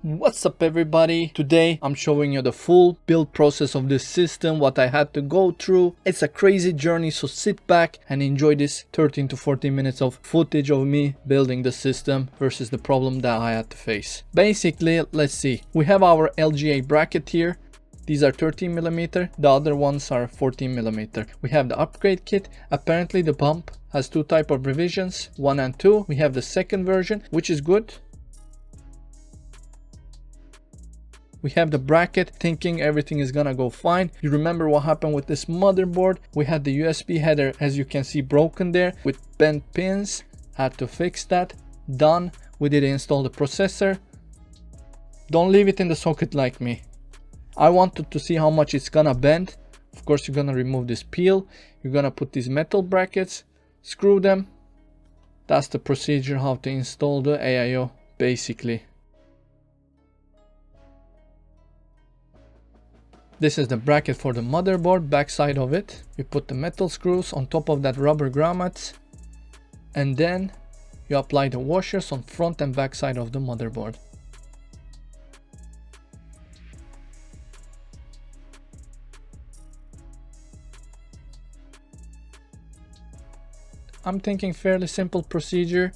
What's up everybody? Today I'm showing you the full build process of this system, what I had to go through. It's a crazy journey, so sit back and enjoy this 13 to 14 minutes of footage of me building the system versus the problem that I had to face. Basically, let's see. We have our LGA bracket here. These are 13mm, the other ones are 14mm. We have the upgrade kit. Apparently the pump has two type of revisions, 1 and 2. We have the second version, which is good. We have the bracket, thinking everything is gonna go fine. You remember what happened with this motherboard? We had the USB header, as you can see, broken there with bent pins. Had to fix that. Done. We did install the processor. Don't leave it in the socket like me. I wanted to see how much it's gonna bend. Of course, you're gonna remove this peel. You're gonna put these metal brackets, screw them. That's the procedure how to install the AIO, basically. This is the bracket for the motherboard, backside of it. You put the metal screws on top of that rubber grommets, and then you apply the washers on front and back side of the motherboard. I'm thinking fairly simple procedure.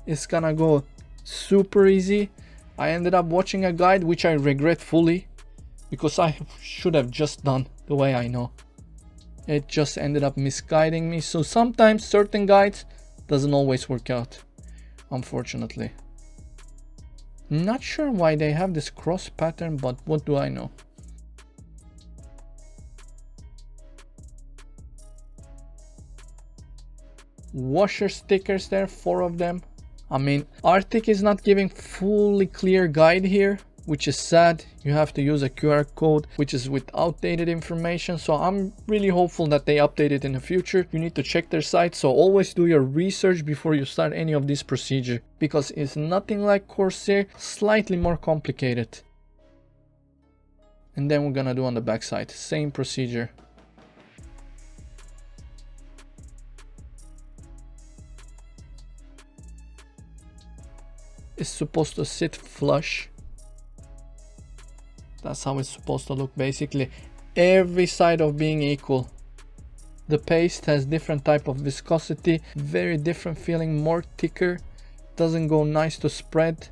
It's gonna go super easy. I ended up watching a guide, which I regret fully, because I should have just done the way I know. It just ended up misguiding me. So sometimes certain guides doesn't always work out, unfortunately. Not sure why they have this cross pattern, but what do I know? Washer stickers there, 4 of them. I mean, Arctic is not giving fully clear guide here, which is sad. You have to use a QR code, which is with outdated information. So I'm really hopeful that they update it in the future. You need to check their site. So always do your research before you start any of this procedure, because it's nothing like Corsair, slightly more complicated. And then we're gonna do on the backside, same procedure. It's supposed to sit flush. That's how it's supposed to look, basically. Every side of being equal. The paste has different type of viscosity, very different feeling, more thicker. Doesn't go nice to spread.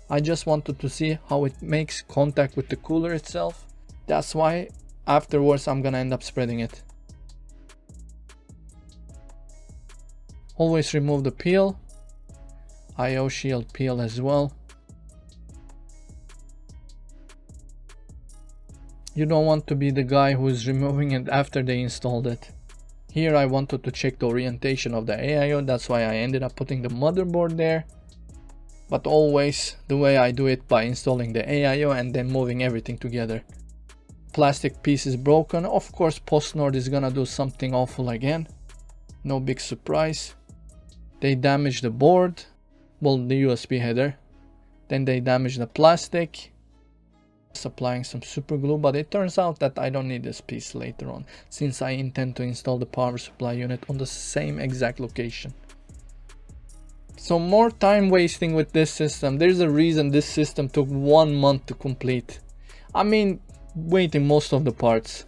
I just wanted to see how it makes contact with the cooler itself. That's why afterwards I'm gonna end up spreading it. Always remove the peel. IO shield peel as well. You don't want to be the guy who is removing it after they installed it. Here I wanted to check the orientation of the AIO, that's why I ended up putting the motherboard there. But always the way I do it, by installing the AIO and then moving everything together. Plastic piece is broken. Of course PostNord is gonna do something awful again. No big surprise. They damaged the board. Well, the USB header. Then they damaged the plastic. Applying some super glue, but it turns out that I don't need this piece later on, since I intend to install the power supply unit on the same exact location. So more time wasting with this system. There's a reason this system took 1 month to complete. I mean, waiting most of the parts.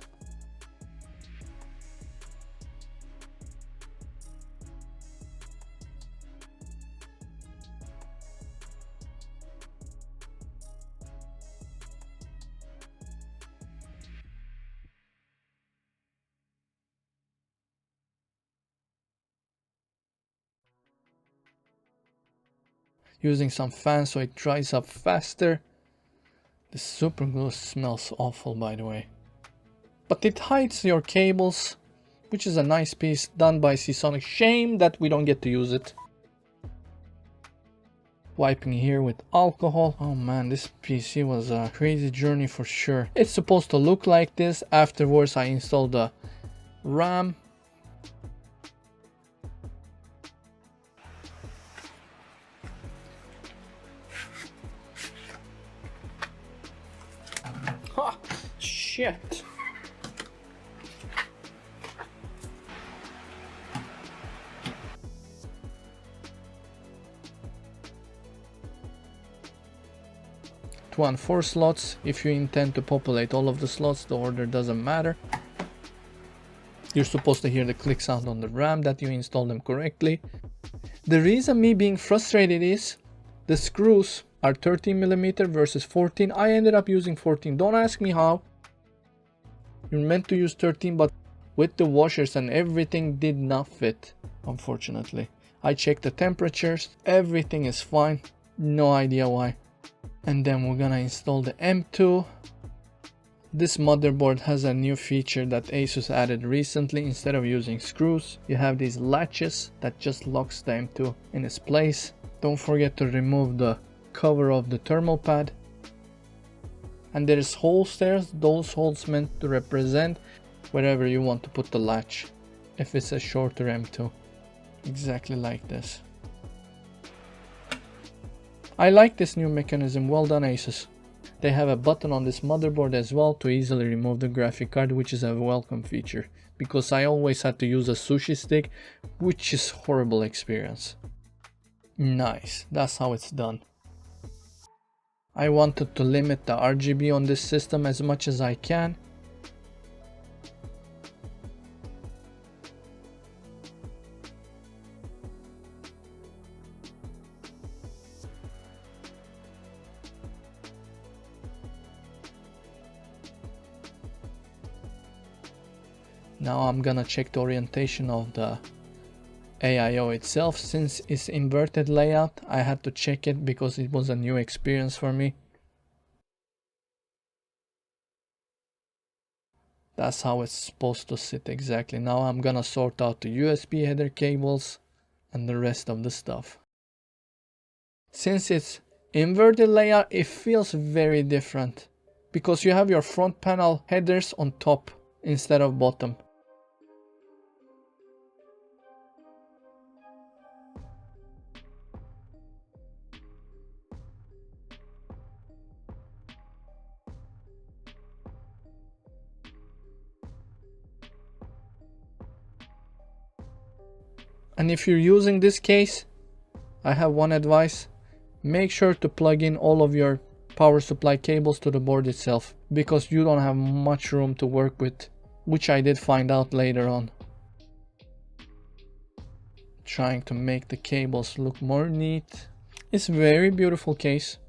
Using some fans so it dries up faster. The super glue smells awful, by the way. But it hides your cables, which is a nice piece done by Seasonic. Shame that we don't get to use it. Wiping here with alcohol. Oh man, this PC was a crazy journey for sure. It's supposed to look like this. Afterwards I installed the RAM. Ha! Shit! 2 and 4 slots. If you intend to populate all of the slots, the order doesn't matter. You're supposed to hear the click sound on the RAM that you installed them correctly. The reason me being frustrated is the screws are 13mm versus 14. I ended up using 14. Don't ask me how. You're meant to use 13, but with the washers and everything did not fit, unfortunately. I checked the temperatures, everything is fine, no idea why. And then we're gonna install the M2. This motherboard has a new feature that Asus added recently. Instead of using screws, you have these latches that just locks the M2 in its place. Don't forget to remove the cover of the thermal pad. And there's holes there, those holes meant to represent wherever you want to put the latch. If it's a shorter M2. Exactly like this. I like this new mechanism, well done Asus. They have a button on this motherboard as well to easily remove the graphic card, which is a welcome feature. Because I always had to use a sushi stick, which is horrible experience. Nice, that's how it's done. I wanted to limit the RGB on this system as much as I can. Now I'm gonna check the orientation of the AIO itself. Since it's inverted layout, I had to check it because it was a new experience for me. That's how it's supposed to sit exactly. Now I'm gonna sort out the USB header cables and the rest of the stuff. Since it's inverted layout, it feels very different because you have your front panel headers on top instead of bottom. And if you're using this case, I have one advice. Make sure to plug in all of your power supply cables to the board itself, because you don't have much room to work with, which I did find out later on. Trying to make the cables look more neat. It's a very beautiful case,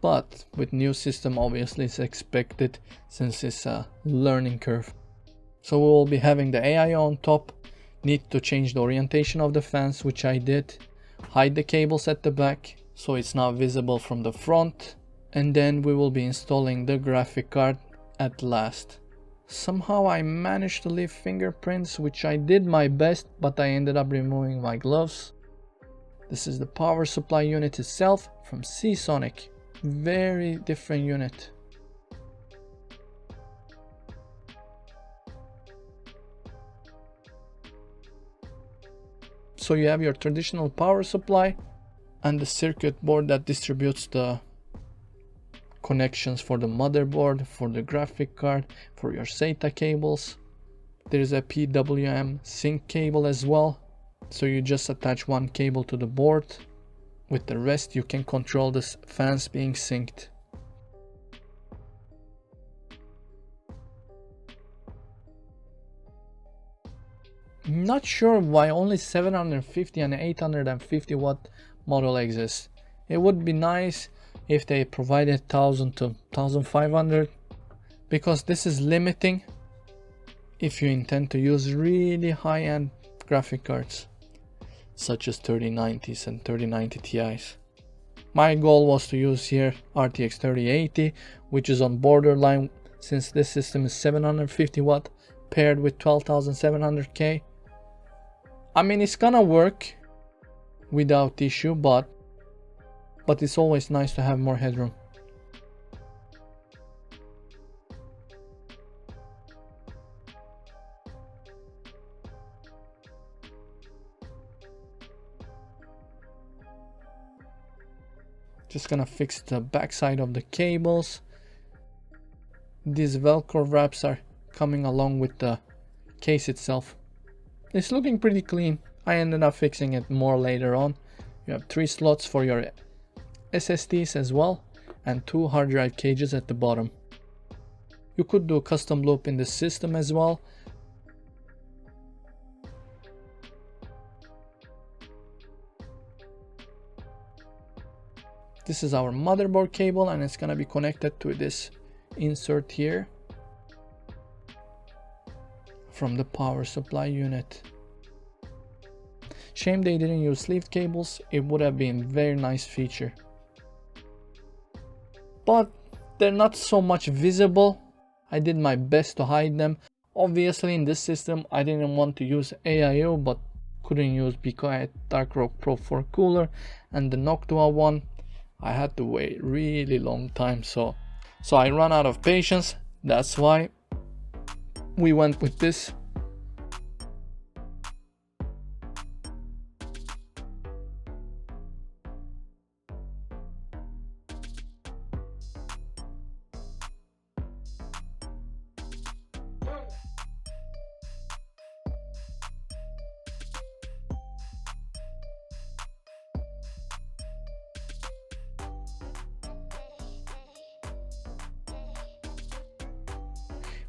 but with new system obviously it's expected since it's a learning curve. So we will be having the AIO on top. Need to change the orientation of the fans, which I did. Hide the cables at the back so it's not visible from the front. And then we will be installing the graphic card at last. Somehow I managed to leave fingerprints, which I did my best, but I ended up removing my gloves. This is the power supply unit itself from Seasonic. Very different unit. So you have your traditional power supply and the circuit board that distributes the connections for the motherboard, for the graphic card, for your SATA cables. There's a PWM sync cable as well. So you just attach one cable to the board. With the rest you can control the fans being synced. Not sure why only 750 and 850 watt model exists. It would be nice if they provided 1000 to 1500, because this is limiting if you intend to use really high-end graphic cards such as 3090s and 3090 Ti's. My goal was to use here RTX 3080, which is on borderline since this system is 750 watt paired with 12700K. I mean, it's gonna work without issue, but it's always nice to have more headroom. Just gonna fix the backside of the cables. These Velcro wraps are coming along with the case itself. It's looking pretty clean. I ended up fixing it more later on. You have 3 slots for your SSDs as well. and 2 hard drive cages at the bottom. You could do a custom loop in the system as well. This is our motherboard cable and it's gonna be connected to this insert here from the power supply unit. Shame they didn't use sleeved cables, it would have been a very nice feature. But they're not so much visible. I did my best to hide them. Obviously in this system I didn't want to use AIO, but couldn't use Be Quiet Dark Rock Pro 4 cooler, and the Noctua one I had to wait really long time, so I ran out of patience. That's why we went with this.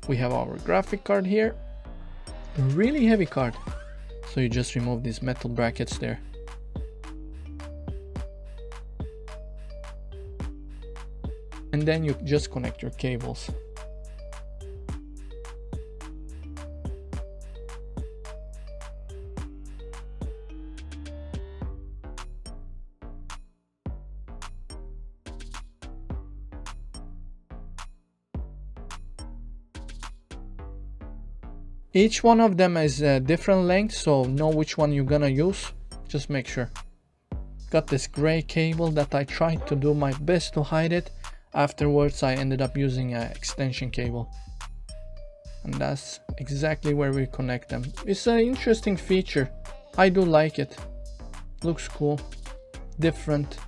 We have our graphic card here, a really heavy card, so you just remove these metal brackets there. And then you just connect your cables. Each one of them is a different length, so know which one you're gonna use. Just make sure. Got this gray cable that I tried to do my best to hide it. Afterwards I ended up using an extension cable. And that's exactly where we connect them. It's an interesting feature. I do like it. Looks cool. Different.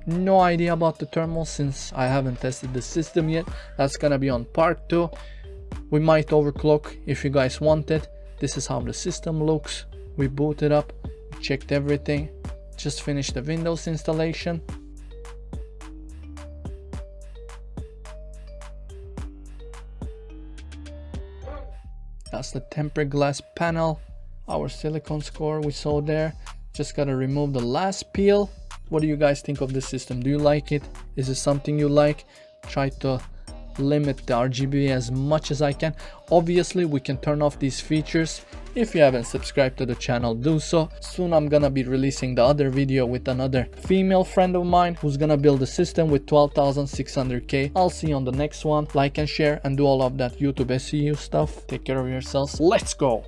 No idea about the thermal since I haven't tested the system yet. That's gonna be on part 2. We might overclock if you guys want it. This is how the system looks. We booted up, checked everything, just finished the Windows installation. That's the tempered glass panel, our silicone score we saw there. Just gotta remove the last peel. What do you guys think of this system? Do you like it? Is it something you like? Try to limit the RGB as much as I can. Obviously we can turn off these features. If you haven't subscribed to the channel, do so. Soon I'm gonna be releasing the other video with another female friend of mine who's gonna build a system with 12,600K. I'll see you on the next one. Like and share and do all of that YouTube SEO stuff. Take care of yourselves. Let's go.